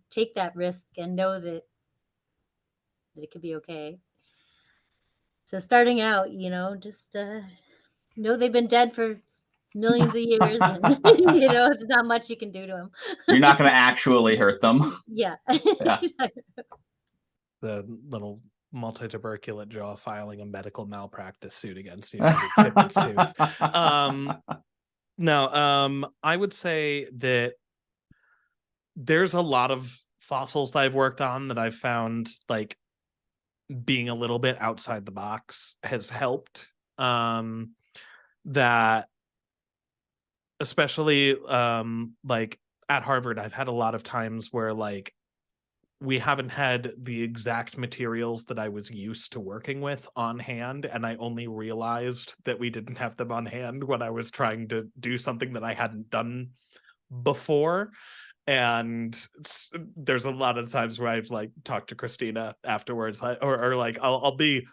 take that risk and know that it could be okay. So starting out, just know they've been dead for millions of years, and it's not much you can do to them. You're not going to actually hurt them. Yeah. Yeah. The little multi-tuberculate jaw filing a medical malpractice suit against you. No, I would say that there's a lot of fossils that I've worked on that I've found like being a little bit outside the box has helped. That especially like at Harvard, I've had a lot of times where like we haven't had the exact materials that I was used to working with on hand, and I only realized that we didn't have them on hand when I was trying to do something that I hadn't done before. And there's a lot of times where I've like talked to Christina afterwards, or like I'll be,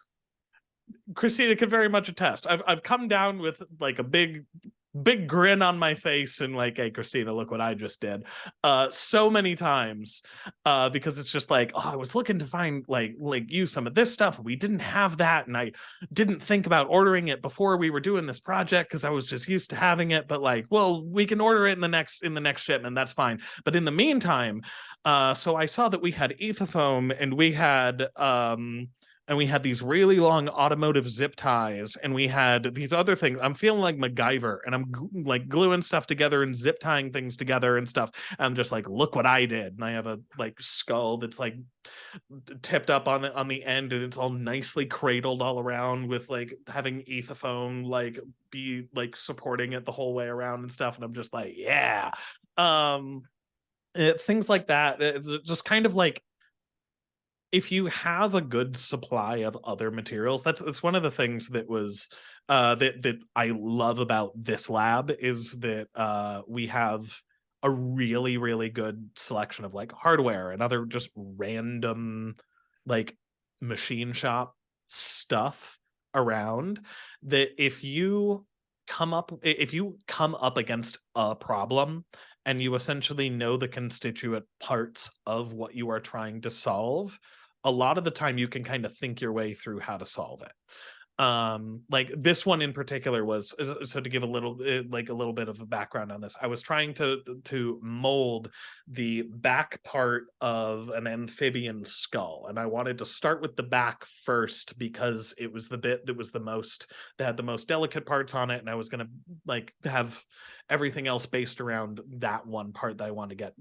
Christina can very much attest. I've come down with like a big big grin on my face and like, hey, Christina, look what I just did. So many times, because it's just like, oh, I was looking to find like use some of this stuff. We didn't have that. And I didn't think about ordering it before we were doing this project because I was just used to having it. But like, well, we can order it in the next shipment. That's fine. But in the meantime, so I saw that we had ethafoam and we had these really long automotive zip ties, and we had these other things. I'm feeling like MacGyver, and I'm like gluing stuff together and zip tying things together and stuff. I'm just like, look what I did. And I have a like skull that's like tipped up on the end, and it's all nicely cradled all around with like having ethafoam like be like supporting it the whole way around and stuff. And I'm just like, yeah. Things like that. It's just kind of like, if you have a good supply of other materials, that's one of the things that was that I love about this lab, is that we have a really, really good selection of like hardware and other just random like machine shop stuff around, that if you come up against a problem and you essentially know the constituent parts of what you are trying to solve, a lot of the time you can kind of think your way through how to solve it. Like this one in particular was, so to give a little bit of a background on this, I was trying to mold the back part of an amphibian skull, and I wanted to start with the back first because it was the bit that was that had the most delicate parts on it, and I was going to like have everything else based around that one part that I wanted to get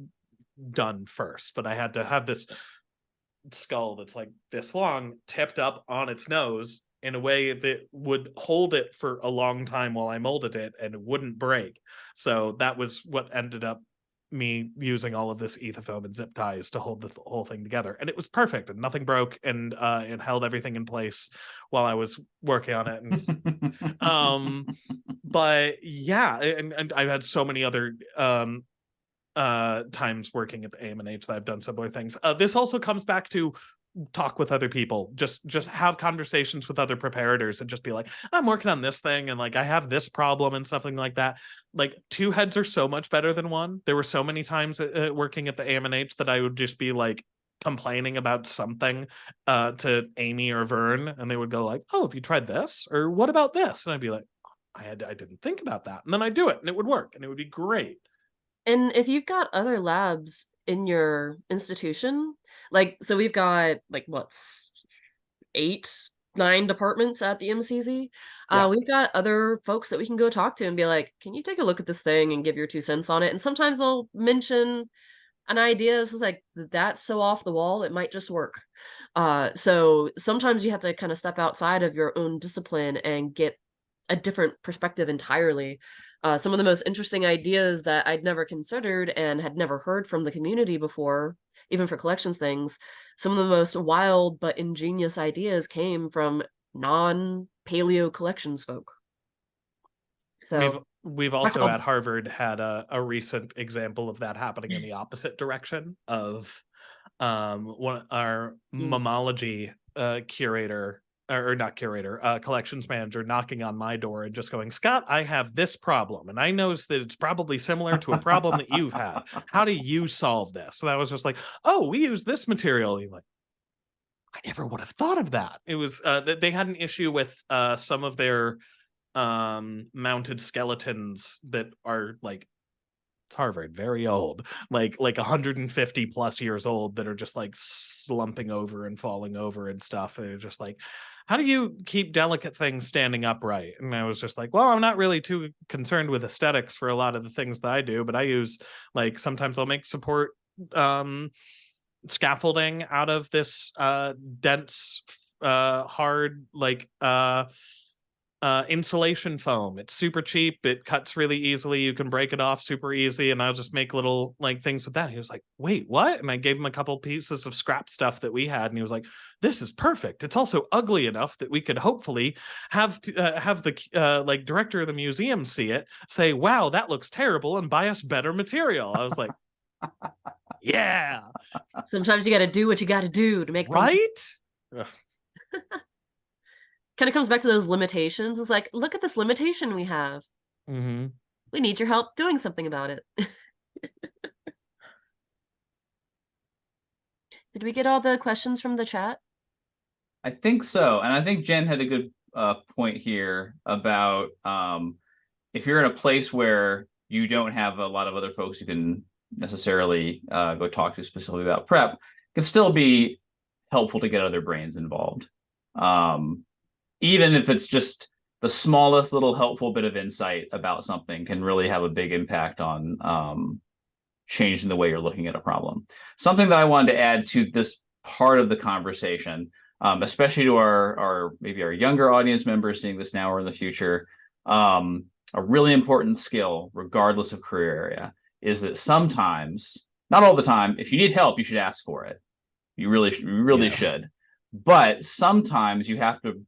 done first. But I had to have this skull that's like this long, tipped up on its nose in a way that would hold it for a long time while I molded it, and it wouldn't break. So that was what ended up me using all of this ethafoam and zip ties to hold the whole thing together, and it was perfect, and nothing broke, and it held everything in place while I was working on it. And but yeah, and I've had so many other times working at the AMNH that I've done similar things. This also comes back to talk with other people, just have conversations with other preparators, and just be like, I'm working on this thing, and like I have this problem and something like that. Like two heads are so much better than one. There were so many times working at the AMNH that I would just be like complaining about something to Amy or Vern, and they would go like, oh, have you tried this, or what about this? And I'd be like, I didn't think about that. And then I do it, and it would work, and it would be great. And if you've got other labs in your institution, like, so we've got like what's 8, 9 departments at the MCZ. Yeah. We've got other folks that we can go talk to and be like, can you take a look at this thing and give your 2 cents on it? And sometimes they'll mention an idea. This is like, that's so off the wall, it might just work. So sometimes you have to kind of step outside of your own discipline and get a different perspective entirely. Some of the most interesting ideas that I'd never considered and had never heard from the community before, even for collections things, some of the most wild but ingenious ideas came from non-paleo collections folk. So we've also at Harvard had a recent example of that happening in the opposite direction of our mammalogy curator, or not curator, collections manager knocking on my door and just going, Scott, I have this problem, and I noticed that it's probably similar to a problem that you've had. How do you solve this? So that was just like, oh, we use this material. And like, I never would have thought of that. It was they had an issue with some of their mounted skeletons that are like, it's Harvard, very old, like 150 plus years old, that are just like slumping over and falling over and stuff. And it's just like, how do you keep delicate things standing upright? And I was just like, well, I'm not really too concerned with aesthetics for a lot of the things that I do, but I use, like, sometimes I'll make support scaffolding out of this dense hard like insulation foam. It's super cheap, it cuts really easily, you can break it off super easy, and I'll just make little like things with that. And he was like, wait, what? And I gave him a couple pieces of scrap stuff that we had, and he was like, this is perfect. It's also ugly enough that we could hopefully have the like director of the museum see it, say, wow, that looks terrible, and buy us better material. I was like, yeah. Sometimes you got to do what you got to do to make right. Kind of comes back to those limitations. It's like, look at this limitation we have. Mm-hmm. we need your help doing something about it. Did we get all the questions from the chat? I think so. And I think Jen had a good point here about if you're in a place where you don't have a lot of other folks you can necessarily go talk to specifically about prep, it can still be helpful to get other brains involved. Even if it's just the smallest little helpful bit of insight about something can really have a big impact on changing the way you're looking at a problem. Something that I wanted to add to this part of the conversation, especially to our maybe our younger audience members seeing this now or in the future, a really important skill, regardless of career area, is that sometimes, not all the time, if you need help, you should ask for it. You really Yes. should. But sometimes you have to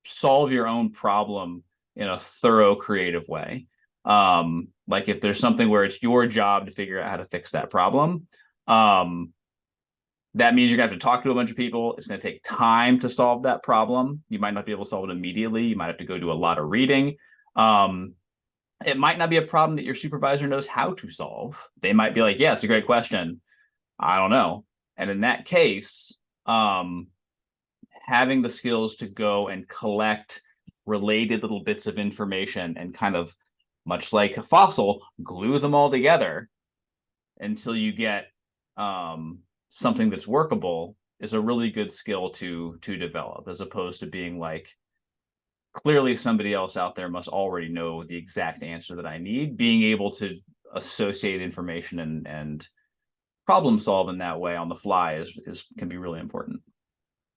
solve your own problem in a thorough, creative way. Like if there's something where it's your job to figure out how to fix that problem, that means you're gonna have to talk to a bunch of people. It's gonna take time to solve that problem. You might not be able to solve it immediately. You might have to go do a lot of reading. It might not be a problem that your supervisor knows how to solve. They might be like, yeah, it's a great question. I don't know. And in that case, having the skills to go and collect related little bits of information and kind of, much like a fossil, glue them all together until you get something that's workable is a really good skill to develop, as opposed to being like, clearly somebody else out there must already know the exact answer that I need. Being able to associate information and problem solve in that way on the fly can be really important.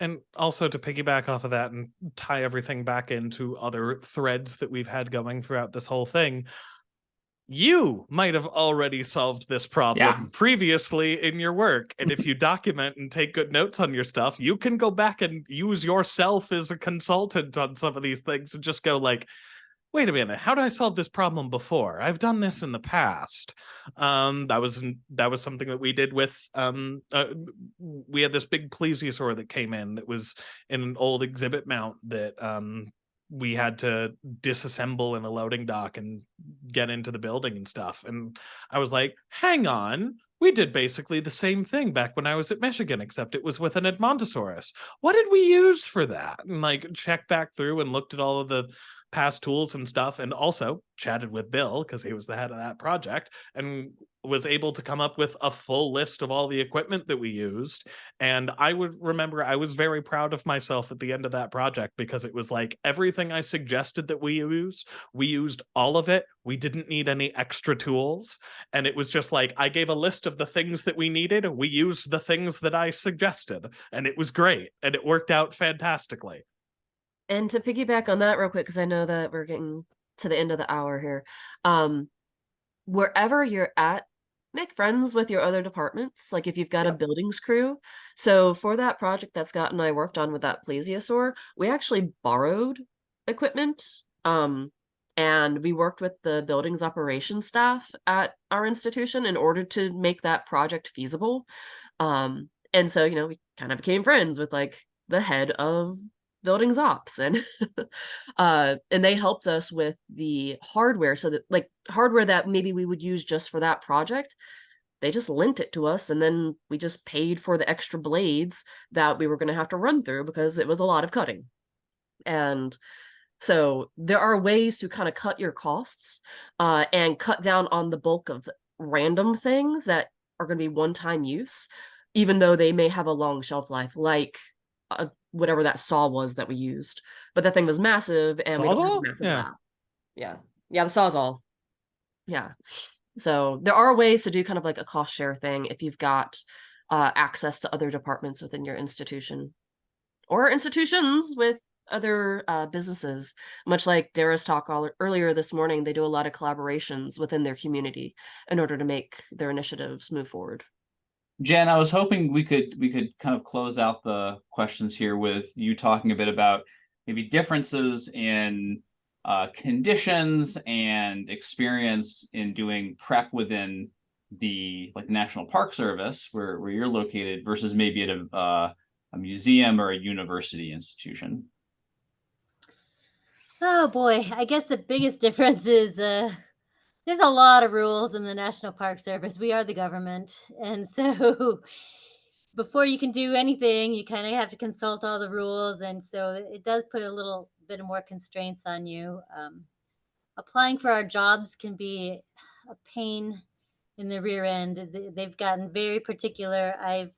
And also to piggyback off of that and tie everything back into other threads that we've had going throughout this whole thing, you might have already solved this problem previously in your work. And if you document and take good notes on your stuff, you can go back and use yourself as a consultant on some of these things and just go like, wait a minute, how did I solve this problem before? I've done this in the past. That was something that we did with, we had this big plesiosaur that came in that was in an old exhibit mount that we had to disassemble in a loading dock and get into the building and stuff. And I was like, hang on, we did basically the same thing back when I was at Michigan, except it was with an Edmontosaurus. What did we use for that? And like checked back through and looked at all of the past tools and stuff, and also chatted with Bill because he was the head of that project and was able to come up with a full list of all the equipment that we used. And I would remember I was very proud of myself at the end of that project because it was like everything I suggested that we used all of it. We didn't need any extra tools. And it was just like, I gave a list of the things that we needed. We used the things that I suggested, and it was great. And it worked out fantastically. And to piggyback on that real quick, because I know that we're getting to the end of the hour here. Wherever you're at, make friends with your other departments. Like if you've got a buildings crew. So for that project that Scott and I worked on with that plesiosaur, we actually borrowed equipment. And we worked with the buildings operations staff at our institution in order to make that project feasible. And so, you know, we kind of became friends with like the head of buildings ops and they helped us with the hardware, so that like hardware that maybe we would use just for that project, they just lent it to us, and then we just paid for the extra blades that we were going to have to run through because it was a lot of cutting. And so there are ways to kind of cut your costs and cut down on the bulk of random things that are going to be one-time use, even though they may have a long shelf life, like whatever that saw was that we used. But that thing was massive, and we don't have a massive lab. Yeah, the Sawzall. Yeah. So there are ways to do kind of like a cost share thing if you've got access to other departments within your institution or institutions with other businesses. Much like Dara's talk earlier this morning, they do a lot of collaborations within their community in order to make their initiatives move forward. Jen, I was hoping we could kind of close out the questions here with you talking a bit about maybe differences in conditions and experience in doing prep within the National Park Service where you're located versus maybe at a museum or a university institution. Oh boy, I guess the biggest difference is there's a lot of rules in the National Park Service. We are the government. And so before you can do anything, you kind of have to consult all the rules. And so it does put a little bit of more constraints on you. Applying for our jobs can be a pain in the rear end. They've gotten very particular. I've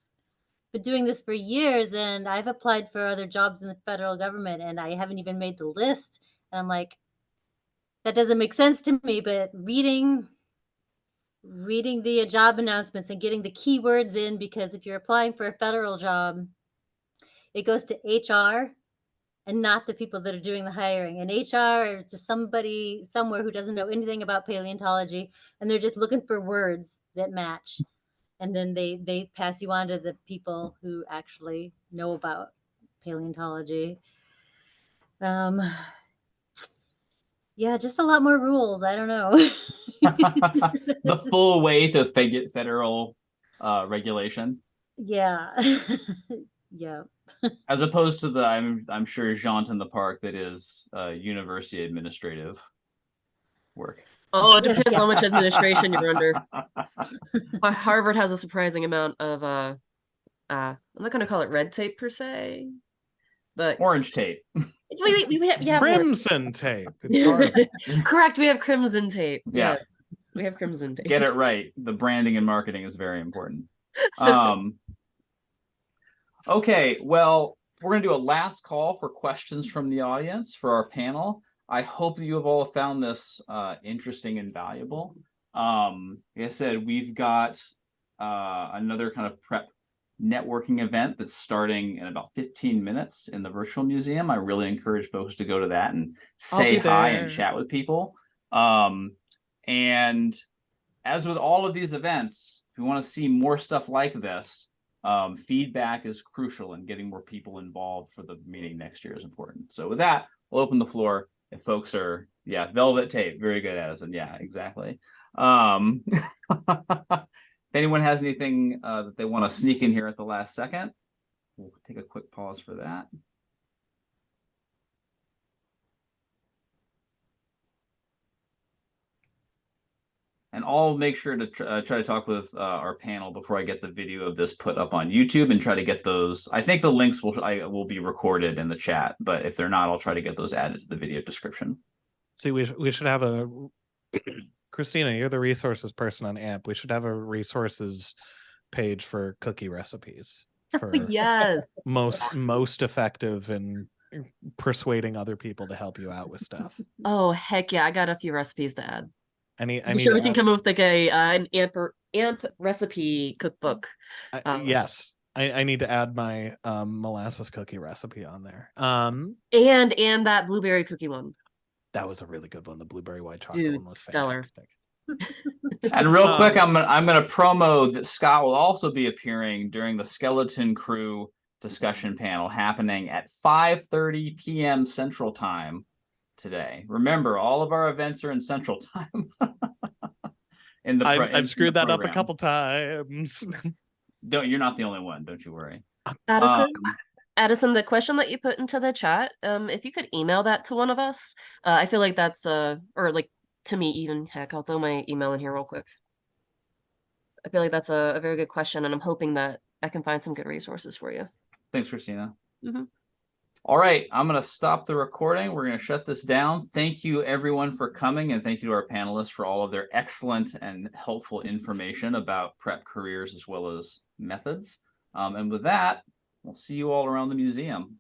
been doing this for years, and I've applied for other jobs in the federal government, and I haven't even made the list. And I'm like, that doesn't make sense to me. But reading the job announcements and getting the keywords in, because if you're applying for a federal job, it goes to HR and not the people that are doing the hiring. And HR is just somebody somewhere who doesn't know anything about paleontology, and they're just looking for words that match. And then they pass you on to the people who actually know about paleontology. Yeah, just a lot more rules. I don't know. The full way to federal regulation. Yeah. Yeah. As opposed to the, I'm sure, Johnston the park that is university administrative work. Oh, it depends how much administration you're under. Harvard has a surprising amount of I'm not going to call it red tape per se, but Orange tape. we have Crimson tape. It's hard. Correct. We have crimson tape. Yeah. We have crimson tape. Get it right. The branding and marketing is very important. Okay, well, we're going to do a last call for questions from the audience for our panel. I hope you have all found this interesting and valuable. Like I said, we've got another kind of prep networking event that's starting in about 15 minutes in the virtual museum. I really encourage folks to go to that and say hi and chat with people. And as with all of these events, if you want to see more stuff like this, feedback is crucial, and getting more people involved for the meeting next year is important. So with that, we'll open the floor. If folks are, velvet tape, very good, Addison. Yeah, exactly. If anyone has anything that they want to sneak in here at the last second, we'll take a quick pause for that. And I'll make sure to try to talk with our panel before I get the video of this put up on YouTube and try to get those. I think the links will be recorded in the chat, but if they're not, I'll try to get those added to the video description. See, we should have a Christina, you're the resources person on AMP. We should have a resources page for cookie recipes. For Yes. most effective in persuading other people to help you out with stuff. Oh, heck yeah. I got a few recipes to add. I'm sure we can come up with like an AMP recipe cookbook. Yes. I need to add my molasses cookie recipe on there. And that blueberry cookie one. That was a really good one. The blueberry white chocolate Dude, one was stellar. fantastic. And real quick, I'm gonna promo that Scott will also be appearing during the Skeleton Crew discussion panel happening at 5:30 p.m. Central Time today. Remember, all of our events are in Central Time. I've screwed that up a couple times. You're not the only one. Don't you worry. Addison, the question that you put into the chat, if you could email that to one of us, I feel like that's or like to me even. Heck, I'll throw my email in here real quick. I feel like that's a very good question, and I'm hoping that I can find some good resources for you. Thanks, Christina. Mm-hmm. All right, I'm going to stop the recording. We're going to shut this down. Thank you, everyone, for coming, and thank you to our panelists for all of their excellent and helpful information about prep careers as well as methods. And with that, we'll see you all around the museum.